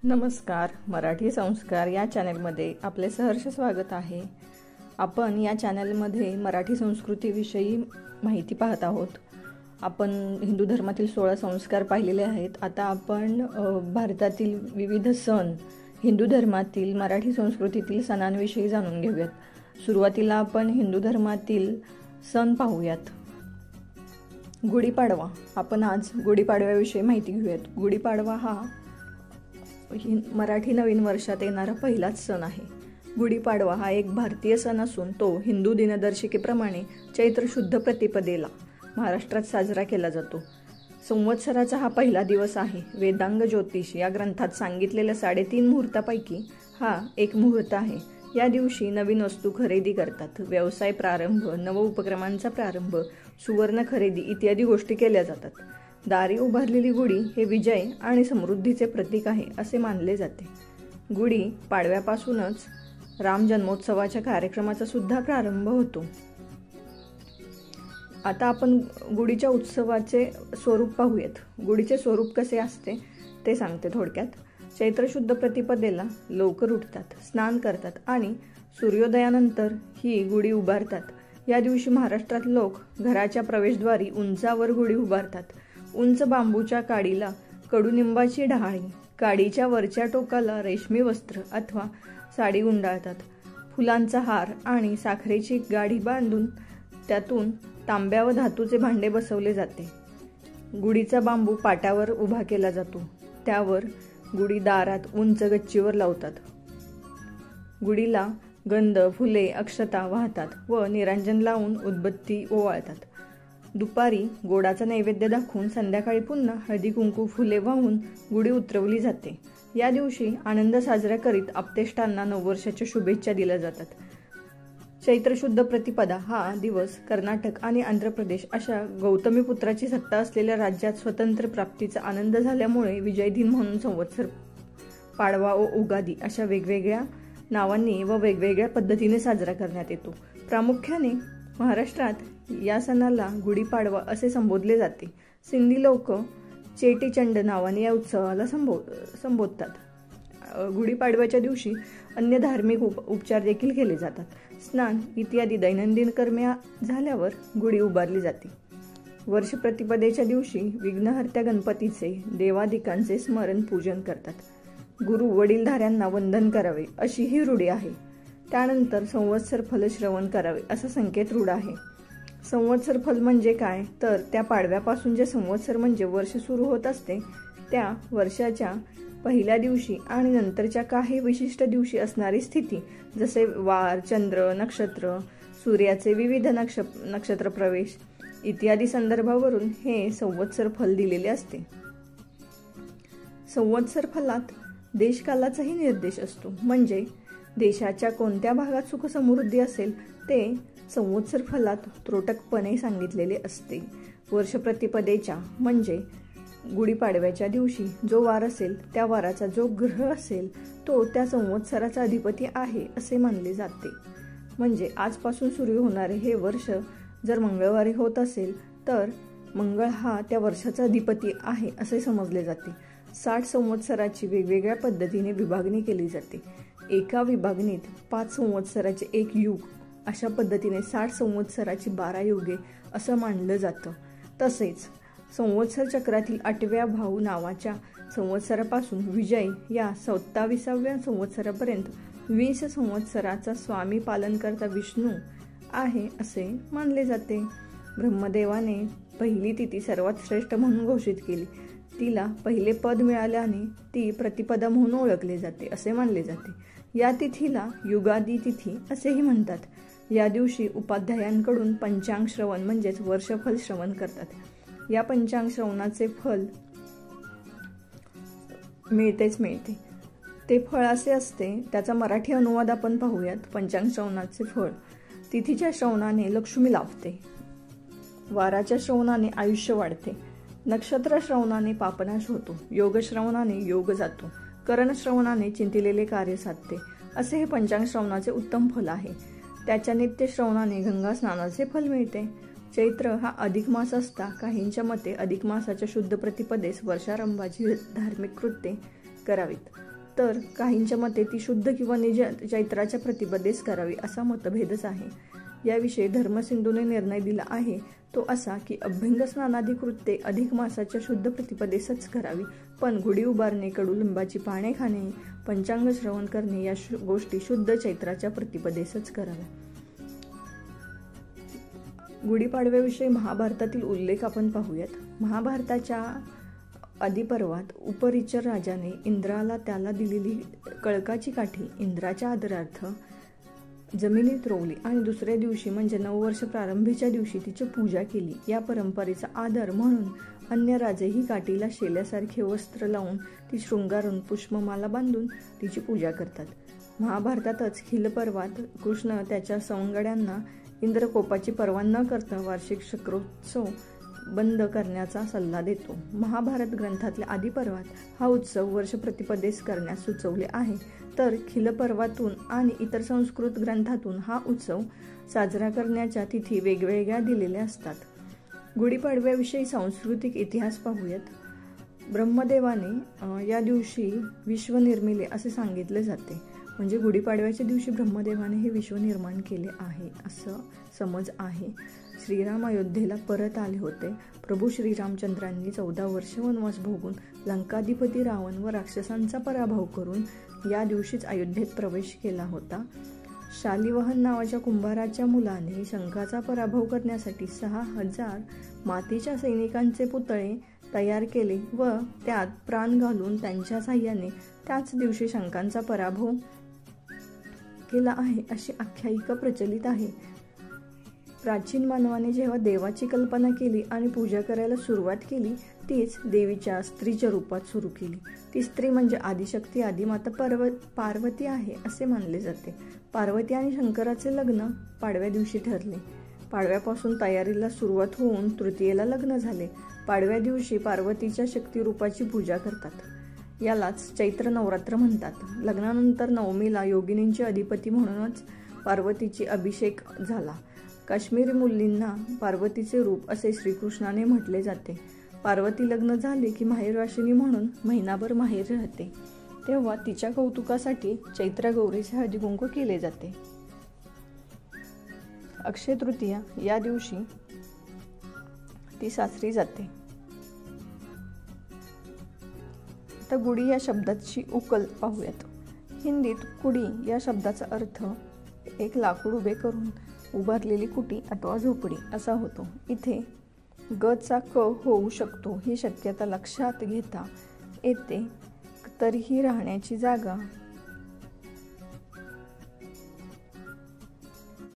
नमस्कार. मराठी संस्कार या चॅनलमध्ये आपले सहर्ष स्वागत आहे. आपण या चॅनलमध्ये मराठी संस्कृतीविषयी माहिती पाहत आहोत. आपण हिंदू धर्मातील 16 संस्कार पाहिलेले आहेत. आता आपण भारतातील विविध सण, हिंदू धर्मातील मराठी संस्कृतीतील सणांविषयी जाणून घेऊयात. सुरुवातीला आपण हिंदू धर्मातील सण पाहूयात. गुढीपाडवा. आपण आज गुढीपाडव्याविषयी माहिती घेऊयात. गुढीपाडवा हा मराठी नवीन वर्षात येणारा पहिलाच सण आहे. गुढीपाडवा हा एक भारतीय सण असून तो हिंदू दिनदर्शिकेप्रमाणे चैत्र शुद्ध प्रतिपदेला महाराष्ट्रात साजरा केला जातो. संवत्सराचा हा पहिला दिवस आहे. वेदांग ज्योतिष या ग्रंथात सांगितलेल्या 3.5 मुहूर्तापैकी हा एक मुहूर्त आहे. या दिवशी नवीन वस्तू खरेदी करतात. व्यवसाय प्रारंभ, नव उपक्रमांचा प्रारंभ, सुवर्ण खरेदी इत्यादी गोष्टी केल्या जातात. दारी उभारलेली गुढी हे विजय आणि समृद्धीचे प्रतीक आहे असे मानले जाते. गुढी पाडव्यापासूनच राम जन्मोत्सवाच्या कार्यक्रमाचा सुद्धा प्रारंभ होतो. आता आपण गुढीच्या उत्सवाचे स्वरूप पाहूयात. गुढीचे स्वरूप कसे असते ते सांगते थोडक्यात. चैत्र शुद्ध प्रतिपदेला लवकर उठतात, स्नान करतात आणि सूर्योदयानंतर ही गुढी उभारतात. या दिवशी महाराष्ट्रात लोक घराच्या प्रवेशद्वारी उंचावर गुढी उभारतात. उंच बांबूच्या काडीला कडुनिंबाची डहाळी, काडीच्या वरच्या टोकाला रेशमी वस्त्र अथवा साडी गुंडाळतात. फुलांचा हार आणि साखरेची गाडी बांधून त्यातून तांब्या व धातूचे भांडे बसवले जाते. गुढीचा बांबू पाटावर उभा केला जातो. त्यावर गुढी दारात उंच गच्चीवर लावतात. गुढीला गंध, फुले, अक्षता वाहतात व निरांजन लावून उदबत्ती ओवाळतात. दुपारी गोडाचा नैवेद्य दाखवून संध्याकाळी पुन्हा हळदी कुंकू, फुले वाहून गुढी उतरवली जाते. या दिवशी आनंद साजरा करीत आप्तेष्टांना नववर्षाच्या शुभेच्छा दिल्या जातात. चैत्र शुद्ध प्रतिपदा हा दिवस कर्नाटक आणि आंध्र प्रदेश अशा गौतमीपुत्राची सत्ता असलेल्या राज्यात स्वतंत्र प्राप्तीचा आनंद झाल्यामुळे विजय दिन म्हणून संवत्सर, पाडवा व उगादी अशा वेगवेगळ्या नावांनी व वेगवेगळ्या पद्धतीने साजरा करण्यात येतो. प्रामुख्याने महाराष्ट्रात या सणाला गुढीपाडवा असे संबोधले जाते. सिंधी लोक चेटीचंड नावाने या उत्सवाला संबोधतात. गुढीपाडव्याच्या दिवशी अन्य धार्मिक उपचार देखील केले जातात. स्नान इत्यादी दैनंदिन कर्मे झाल्यावर गुढी उभारली जाते. वर्ष प्रतिपदेच्या दिवशी विघ्नहर्त्या गणपतीचे देवादिकांचे स्मरण पूजन करतात. गुरु वडीलधाऱ्यांना वंदन करावे अशी ही रूढी आहे. त्यानंतर संवत्सर फल श्रवण करावे असा संकेत रूढ आहे. संवत्सर फल म्हणजे काय तर त्या पाडव्यापासून जे संवत्सर म्हणजे वर्ष सुरू होत असते त्या वर्षाच्या पहिल्या दिवशी आणि नंतरच्या काही विशिष्ट दिवशी असणारी स्थिती, जसे वार, चंद्र, नक्षत्र, सूर्याचे विविध नक्षत्र प्रवेश इत्यादी संदर्भावरून हे संवत्सर फल दिलेले असते. संवत्सर फलात देशकालाचाही निर्देश असतो. म्हणजे देशाच्या कोणत्या भागात सुखसमृद्धी असेल ते संवत्सर फलात त्रोटकपणे सांगितलेले असते. वर्ष प्रतिपदेच्या म्हणजे गुढीपाडव्याच्या दिवशी जो वार असेल त्या वाराचा जो ग्रह असेल तो त्या संवत्सराचा अधिपती आहे असे मानले जाते. म्हणजे आजपासून सुरू होणारे हे वर्ष जर मंगळवारी होत असेल तर मंगळ हा त्या वर्षाचा अधिपती आहे असे समजले जाते. 60 संवत्सराची वेगवेगळ्या पद्धतीने विभागणी केली जाते. एका विभागणीत 5 संवत्सराचे एक युग, अशा पद्धतीने 60 संवत्सराची 12 युगे असं मानलं जातं. तसेच संवत्सर चक्रातील 8व्या भाऊ नावाच्या संवत्सरापासून विजय या 27व्या संवत्सरापर्यंत 20 संवत्सराचा स्वामी पालनकर्ता विष्णू आहे असे मानले जाते. ब्रह्मदेवाने पहिली तिथी सर्वात श्रेष्ठ म्हणून घोषित केली. तिला पहिले पद मिळाल्याने ती प्रतिपदा म्हणून ओळखले जाते असे मानले जाते. या तिथीला युगादी तिथी असेही म्हणतात. या दिवशी उपाध्यायांकडून पंचांग श्रवण म्हणजेच वर्षफल श्रवण करतात. या पंचांग श्रवणाचे फल मिळते. ते फळ असे असते. त्याचा मराठी अनुवाद आपण पाहूयात. पंचांग श्रवणाचे फळ: तिथीच्या श्रवणाने लक्ष्मी लाभते, वाराच्या श्रवणाने आयुष्य वाढते, नक्षत्र श्रवणाने पापनाश होतो, योग श्रवणाने योग जातो, करण श्रवणाने चिंतिलेले कार्य साधते असे हे पंचांग श्रवणाचे उत्तम फल आहे. त्याच्या नित्य श्रवणाने गंगा स्नानाचे फल मिळते. चैत्र हा अधिक मास असता काहींच्या मते अधिक मासाच्या शुद्ध प्रतिपदेस वर्षारंभाची धार्मिक कृत्ये करावीत. तर काहींच्या मते ती शुद्ध किंवा निज चैत्राच्या प्रतिपदेस करावी असा मतभेदच आहे. याविषयी धर्मसिंधूने निर्णय दिला आहे तो असा की अभ्यंग स्नानादी कृत्ये अधिक मासाच्या शुद्ध प्रतिपदेसच करावी, पण गुढी उभारणे, कडुलिंबाची पाने खाणे, पंचांग श्रवण करणे या गोष्टी शुद्ध चैत्राच्या प्रतिपदेसच कराव्या. गुढीपाडव्याविषयी महाभारतातील उल्लेख आपण पाहूयात. महाभारताच्या आदिपर्वात उपरिचर राजाने इंद्राला त्याला दिलेली कळकाची काठी इंद्राच्या आदरार्थ जमिनीत रोवली आणि दुसऱ्या दिवशी म्हणजे नववर्ष प्रारंभीच्या दिवशी तिची पूजा केली. या परंपरेचा आदर म्हणून अन्य राजे ही काठीला शेल्यासारखे वस्त्र लावून ती शृंगारून पुष्पमाला बांधून तिची पूजा करतात. महाभारतातच खिलपर्वात कृष्ण त्याच्या सवंगड्यांना इंद्रकोपाची पर्वा न करता वार्षिक शक्रोत्सव बंद करण्याचा सल्ला देतो. महाभारत ग्रंथातल्या आदिपर्वात हा उत्सव वर्ष प्रतिपदेस करण्यास सुचवले आहे, तर खिलपर्वातून आणि इतर संस्कृत ग्रंथातून हा उत्सव साजरा करण्याच्या तिथी वेगवेगळ्या दिलेल्या असतात. गुढीपाडव्याविषयी सांस्कृतिक इतिहास पाहूयात. ब्रह्मदेवाने या दिवशी विश्व निर्मिले असे सांगितले जाते. म्हणजे गुढीपाडव्याच्या दिवशी ब्रह्मदेवाने हे विश्व निर्माण केले आहे असं समज आहे. श्रीराम अयोध्येला परत आले होते. प्रभू श्रीरामचंद्रांनी 14 वर्ष वनवास भोगून लंकाधिपती रावण व राक्षसांचा पराभव करून या दिवशीच अयोध्येत प्रवेश केला होता. शालिवाहन नावाच्या कुंभाराच्या मुलाने शंखाचा पराभव करण्यासाठी 6000 मातीच्या सैनिकांचे पुतळे तयार केले व त्यात प्राण घालून त्यांच्या साह्याने त्याच दिवशी शंखांचा पराभव केला आहे अशी आख्यायिका प्रचलित आहे. प्राचीन मानवाने जेव्हा देवाची कल्पना केली आणि पूजा करायला सुरुवात केली तीच देवीच्या स्त्रीच्या रूपात सुरू केली. ती स्त्री म्हणजे आदिशक्ती आदिमाता पार्वती आहे असे मानले जाते. पार्वती आणि शंकराचे लग्न पाडव्या दिवशी ठरले. पाडव्यापासून तयारीला सुरुवात होऊन तृतीयेला लग्न झाले. पाडव्या दिवशी पार्वतीच्या शक्तिरूपाची पूजा करतात. यालाच चैत्र नवरात्र म्हणतात. लग्नानंतर नवमीला योगिनींचे अधिपती म्हणूनच पार्वतीची अभिषेक झाला. काश्मीरी मुलींना पार्वतीचे रूप असे श्रीकृष्णाने म्हटले जाते. पार्वती लग्न झाले की माहेरवाशिनी म्हणून महिनाभर माहेर राहते. तेव्हा तिच्या कौतुकासाठी चैत्र गौरीचे हळदीकुंकू केले जाते. अक्षय तृतीया या दिवशी ती सासरी जाते. तर गुढी या शब्दाची उकल पाहूयात. हिंदीत कुडी या शब्दाचा अर्थ एक लाकूड उभे करून उभारलेली कुटी अथवा झोपडी असा होतो. इथे ग चा क होऊ शकतो ही शक्यता लक्षात घेता येते. तरीही राहण्याची जागा